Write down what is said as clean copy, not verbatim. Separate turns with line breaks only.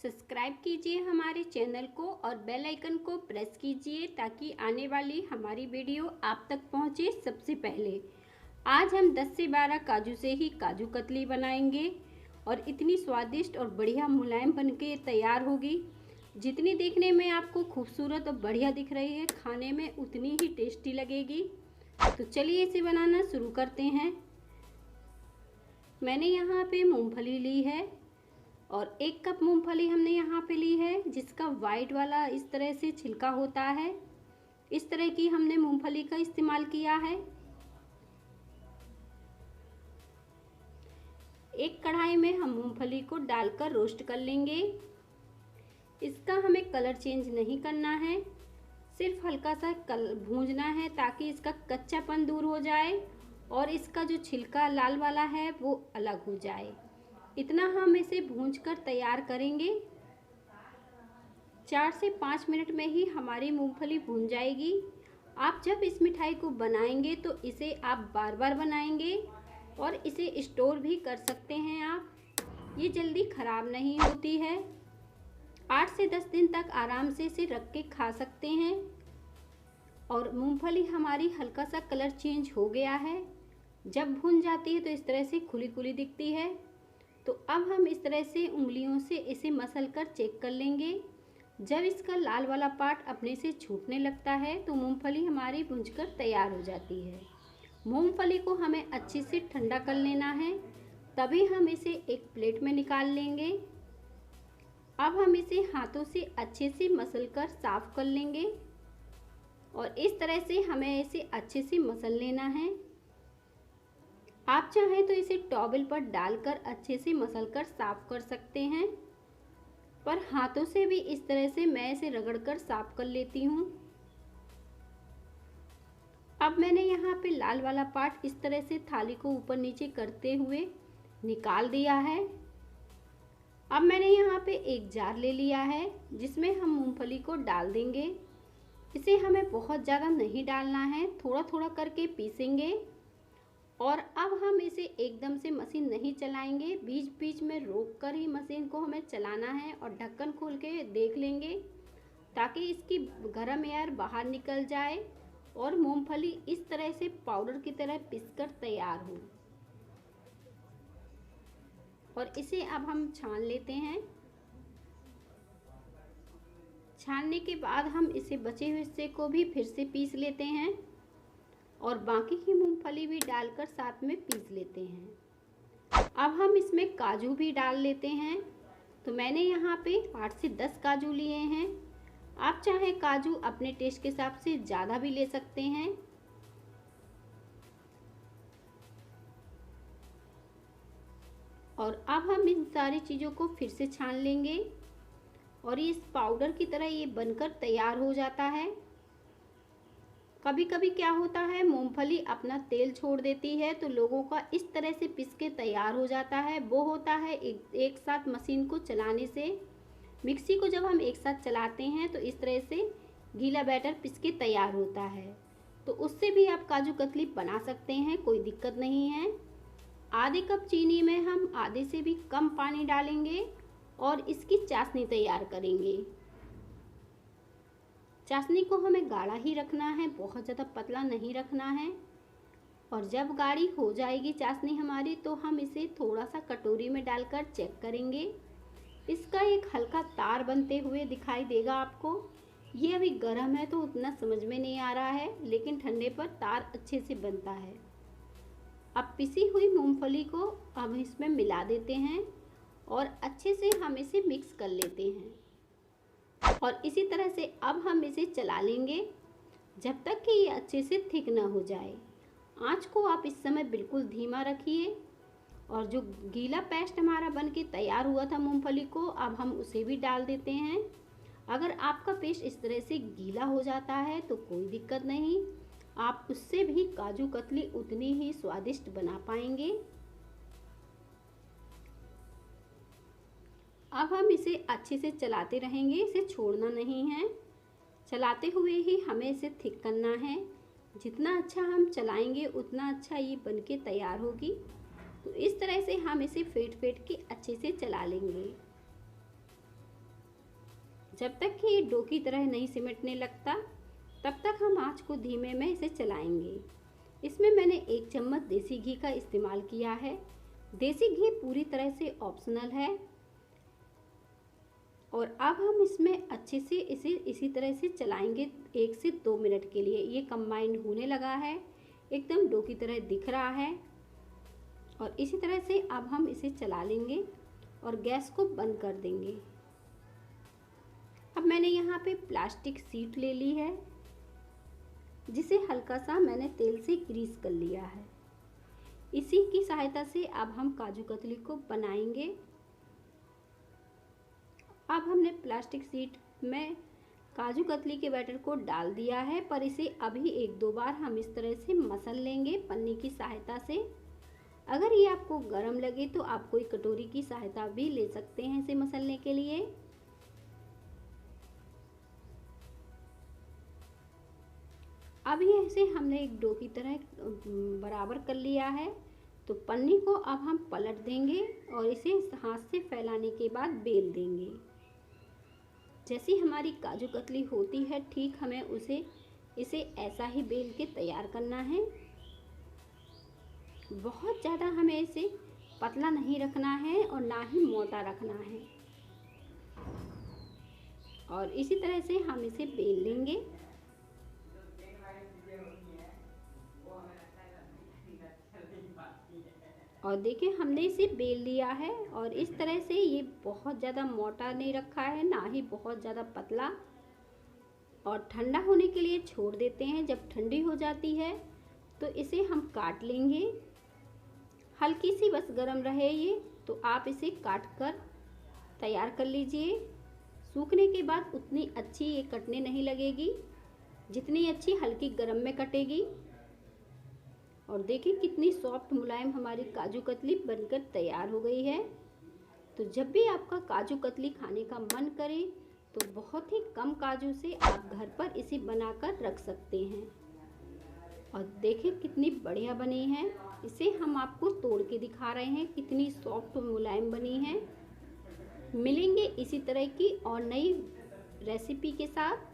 Subscribe कीजिए हमारे channel को और बेल आइकन को प्रेस कीजिए ताकि आने वाली हमारी वीडियो आप तक पहुंचे सबसे पहले। आज हम 10 से 12 काजू से ही काजू कतली बनाएंगे और इतनी स्वादिष्ट और बढ़िया मुलायम बनके तैयार होगी। जितनी देखने में आपको खूबसूरत और बढ़िया दिख रही है, खाने में उतनी ही टेस्टी लगेगी। तो चलिए इसे बनाना शुरू करते हैं। मैंने यहाँ पे मूंगफली ली है और 1 कप मूंगफली हमने यहाँ पे ली है, जिसका वाइट वाला इस तरह से छिलका होता है। इस तरह की हमने मूंगफली का इस्तेमाल किया है। एक कढ़ाई में हम मूंगफली को डालकर रोस्ट कर लेंगे। इसका हमें कलर चेंज नहीं करना है, सिर्फ हल्का सा भूंजना है ताकि इसका कच्चापन दूर हो जाए और इसका जो छिलका लाल वाला है वो अलग हो जाए। इतना हम इसे भूंजकर तैयार करेंगे। 4 से 5 मिनट में ही हमारी मूंगफली भून जाएगी। आप जब इस मिठाई को बनाएंगे तो इसे आप बार बार बनाएंगे और इसे स्टोर भी कर सकते हैं आप। ये जल्दी ख़राब नहीं होती है। 8 से 10 दिन तक आराम से इसे रख के खा सकते हैं। और मूंगफली हमारी हल्का सा कलर चेंज हो गया है। जब भून जाती है तो इस तरह से खुली खुली दिखती है। तो अब हम इस तरह से उंगलियों से इसे मसल कर चेक कर लेंगे। जब इसका लाल वाला पार्ट अपने से छूटने लगता है तो मूंगफली हमारी भूंजकर तैयार हो जाती है। मूंगफली को हमें अच्छे से ठंडा कर लेना है, तभी हम इसे एक प्लेट में निकाल लेंगे। अब हम इसे हाथों से अच्छे से मसल कर साफ कर लेंगे और इस तरह से हमें इसे अच्छे से मसल लेना है। आप चाहें तो इसे टॉवल पर डालकर अच्छे से मसल कर साफ कर सकते हैं, पर हाथों से भी इस तरह से मैं इसे रगड़कर साफ कर लेती हूँ। अब मैंने यहाँ पे लाल वाला पार्ट इस तरह से थाली को ऊपर नीचे करते हुए निकाल दिया है। अब मैंने यहाँ पे एक जार ले लिया है जिसमें हम मूंगफली को डाल देंगे। इसे हमें बहुत ज़्यादा नहीं डालना है, थोड़ा थोड़ा करके पीसेंगे। और अब हम इसे एकदम से मशीन नहीं चलाएंगे, बीच बीच में रोक कर ही मशीन को हमें चलाना है और ढक्कन खोल के देख लेंगे ताकि इसकी गर्म एयर बाहर निकल जाए और मूंगफली इस तरह से पाउडर की तरह पिसकर तैयार हो। और इसे अब हम छान लेते हैं। छानने के बाद हम इसे बचे हुए हिस्से को भी फिर से पीस लेते हैं और बाकी की मूंगफली भी डालकर साथ में पीस लेते हैं। अब हम इसमें काजू भी डाल लेते हैं। तो मैंने यहाँ पे 8 से 10 काजू लिए हैं। आप चाहे काजू अपने टेस्ट के हिसाब से ज़्यादा भी ले सकते हैं। और अब हम इन सारी चीज़ों को फिर से छान लेंगे और ये इस पाउडर की तरह ये बनकर तैयार हो जाता है। कभी कभी क्या होता है, मूंगफली अपना तेल छोड़ देती है तो लोगों का इस तरह से पिस के तैयार हो जाता है। वो होता है एक साथ मशीन को चलाने से। मिक्सी को जब हम एक साथ चलाते हैं तो इस तरह से गीला बैटर पिस के तैयार होता है। तो उससे भी आप काजू कतली बना सकते हैं, कोई दिक्कत नहीं है। आधे कप चीनी में हम आधे से भी कम पानी डालेंगे और इसकी चाशनी तैयार करेंगे। चाशनी को हमें गाढ़ा ही रखना है, बहुत ज़्यादा पतला नहीं रखना है। और जब गाढ़ी हो जाएगी चाशनी हमारी तो हम इसे थोड़ा सा कटोरी में डालकर चेक करेंगे। इसका एक हल्का तार बनते हुए दिखाई देगा आपको। ये अभी गर्म है तो उतना समझ में नहीं आ रहा है, लेकिन ठंडे पर तार अच्छे से बनता है। अब पिसी हुई मूंगफली को अब इसमें मिला देते हैं और अच्छे से हम इसे मिक्स कर लेते हैं। और इसी तरह से अब हम इसे चला लेंगे जब तक कि ये अच्छे से थिक ना हो जाए। आंच को आप इस समय बिल्कुल धीमा रखिए। और जो गीला पेस्ट हमारा बनके तैयार हुआ था मूंगफली को, अब हम उसे भी डाल देते हैं। अगर आपका पेस्ट इस तरह से गीला हो जाता है तो कोई दिक्कत नहीं, आप उससे भी काजू कतली उतनी ही स्वादिष्ट बना पाएंगे। अब हम इसे अच्छे से चलाते रहेंगे, इसे छोड़ना नहीं है। चलाते हुए ही हमें इसे थिक करना है। जितना अच्छा हम चलाएंगे उतना अच्छा ये बनके तैयार होगी। तो इस तरह से हम इसे फेंट फेंट के अच्छे से चला लेंगे। जब तक कि ये डो की तरह नहीं सिमटने लगता तब तक हम आंच को धीमे में इसे चलाएंगे। इसमें मैंने 1 चम्मच देसी घी का इस्तेमाल किया है। देसी घी पूरी तरह से ऑप्शनल है। और अब हम इसमें अच्छे से इसे इसी तरह से चलाएंगे 1 से 2 मिनट के लिए। ये कंबाइंड होने लगा है, एकदम डो की तरह दिख रहा है। और इसी तरह से अब हम इसे चला लेंगे और गैस को बंद कर देंगे। अब मैंने यहाँ पे प्लास्टिक शीट ले ली है, जिसे हल्का सा मैंने तेल से ग्रीस कर लिया है। इसी की सहायता से अब हम काजू कतली को बनाएंगे। अब हमने प्लास्टिक शीट में काजू कतली के बैटर को डाल दिया है, पर इसे अभी 1-2 बार हम इस तरह से मसल लेंगे पन्नी की सहायता से। अगर ये आपको गर्म लगे तो आप कोई कटोरी की सहायता भी ले सकते हैं इसे मसलने के लिए। अब ये इसे हमने एक डो की तरह बराबर कर लिया है, तो पन्नी को अब हम पलट देंगे और इसे हाथ से फैलाने के बाद बेल देंगे। जैसी हमारी काजू कतली होती है ठीक हमें इसे ऐसा ही बेल के तैयार करना है। बहुत ज़्यादा हमें इसे पतला नहीं रखना है और ना ही मोटा रखना है। और इसी तरह से हम इसे बेल लेंगे। और देखिए हमने इसे बेल लिया है और इस तरह से ये बहुत ज़्यादा मोटा नहीं रखा है, ना ही बहुत ज़्यादा पतला। और ठंडा होने के लिए छोड़ देते हैं। जब ठंडी हो जाती है तो इसे हम काट लेंगे। हल्की सी बस गरम रहे ये, तो आप इसे काट कर तैयार कर लीजिए। सूखने के बाद उतनी अच्छी ये कटने नहीं लगेगी जितनी अच्छी हल्की गरम में कटेगी। और देखिए कितनी सॉफ्ट मुलायम हमारी काजू कतली बनकर तैयार हो गई है। तो जब भी आपका काजू कतली खाने का मन करे तो बहुत ही कम काजू से आप घर पर इसे बनाकर रख सकते हैं। और देखिए कितनी बढ़िया बनी है। इसे हम आपको तोड़ के दिखा रहे हैं, कितनी सॉफ्ट और मुलायम बनी है। मिलेंगे इसी तरह की और नई रेसिपी के साथ।